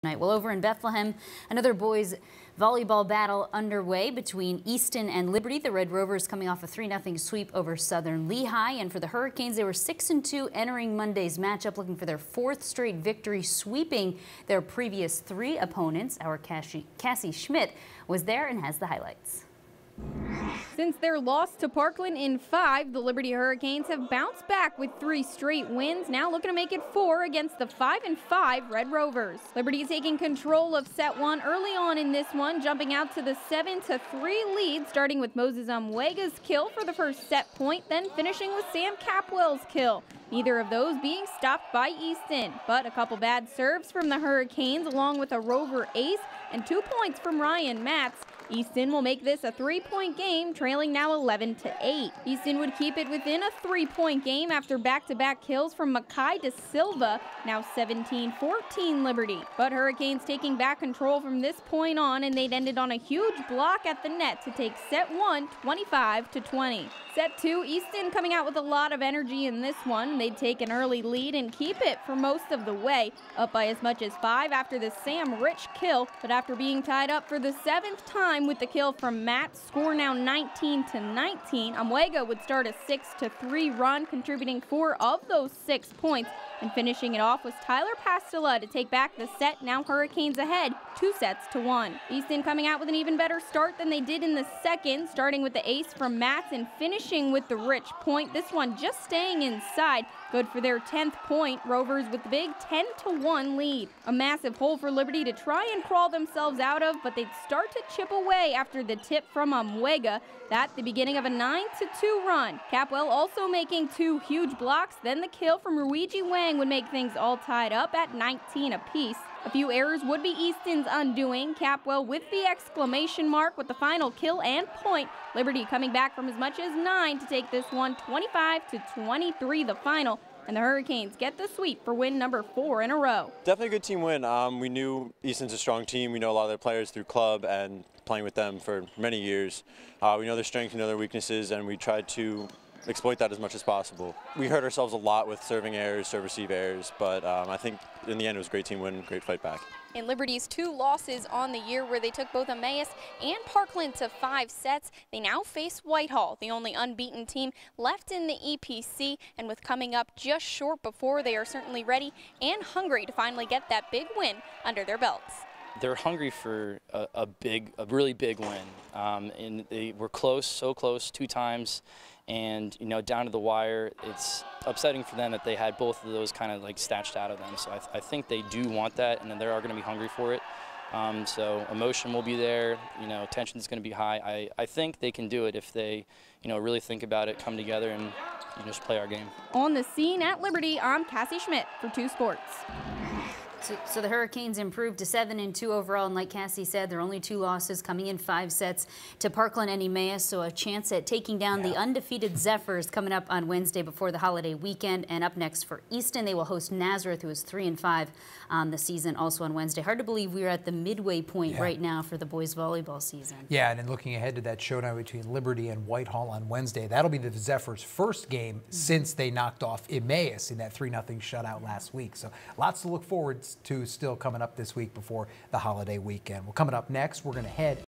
Tonight. Well, over in Bethlehem, another boys volleyball battle underway between Easton and Liberty. The Red Rovers coming off a 3-0 sweep over Southern Lehigh, and for the Hurricanes, they were 6-2 entering Monday's matchup, looking for their 4th straight victory, sweeping their previous 3 opponents. Our Cassie Schmidt was there and has the highlights. Since their loss to Parkland in 5, the Liberty Hurricanes have bounced back with 3 straight wins, now looking to make it 4 against the 5-5 Red Rovers. Liberty taking control of set 1 early on in this one, jumping out to the 7-3 lead, starting with Moses Amwega's kill for the first set point, then finishing with Sam Capwell's kill. Neither of those being stopped by Easton, but a couple bad serves from the Hurricanes along with a Rover ace and 2 points from Ryan Matz. Easton will make this a 3-point game, trailing now 11-8. Easton would keep it within a 3-point game after back-to-back kills from Makai De Silva, now 17-14 Liberty. But Hurricanes taking back control from this point on, and they'd ended on a huge block at the net to take set 1 25-20. Set 2, Easton coming out with a lot of energy in this one. They'd take an early lead and keep it for most of the way, up by as much as 5 after the Sam Rich kill, but after being tied up for the 7th time with the kill from Matt, score now 19-19. Amwega would start a 6-3 run, contributing 4 of those 6 points, and finishing it off was Tyler Pastela to take back the set. Now Hurricanes ahead 2-1. Easton coming out with an even better start than they did in the second, starting with the ace from Matz and finishing with the Rich point. This one just staying inside, good for their 10th point. Rovers with the big 10-1 lead. A massive hole for Liberty to try and crawl themselves out of, but they'd start to chip away after the tip from Amwega. That's the beginning of a 9-2 run. Capwell also making 2 huge blocks, then the kill from Ruiji Wang would make things all tied up at 19 apiece. A few errors would be Easton's undoing. Capwell with the exclamation mark with the final kill and point. Liberty coming back from as much as 9 to take this one 25-23 the final. And the Hurricanes get the sweep for win number 4 in a row. Definitely a good team win. We knew Easton's a strong team. We know a lot of their players through club and playing with them for many years. We know their strengths, we know their weaknesses, and we tried to exploit that as much as possible. We hurt ourselves a lot with serving errors, serve-receive errors, but I think in the end it was a great team win, great fight back. In Liberty's 2 losses on the year, where they took both Emmaus and Parkland to 5 sets, they now face Whitehall, the only unbeaten team left in the EPC, and with coming up just short before, they are certainly ready and hungry to finally get that big win under their belts. They're hungry for a really big win, and they were close, so close 2 times, and down to the wire. It's upsetting for them that they had both of those kind of like snatched out of them. So I think they do want that, and they are going to be hungry for it. So emotion will be there. Tension's going to be high. I think they can do it if they, really think about it, come together, and just play our game. On the scene at Liberty, I'm Cassie Schmidt for 2 Sports. So the Hurricanes improved to 7-2 overall, and like Cassie said, their only 2 losses coming in 5 sets to Parkland and Emmaus, so a chance at taking down the undefeated Zephyrs coming up on Wednesday before the holiday weekend. And up next for Easton, they will host Nazareth, who is 3-5 on the season, also on Wednesday. Hard to believe we're at the midway point right now for the boys volleyball season. Yeah, and then looking ahead to that showdown between Liberty and Whitehall on Wednesday, that'll be the Zephyrs' first game since they knocked off Emmaus in that 3-0 shutout last week. So lots to look forward to still coming up this week before the holiday weekend. Well, coming up next, we're going to head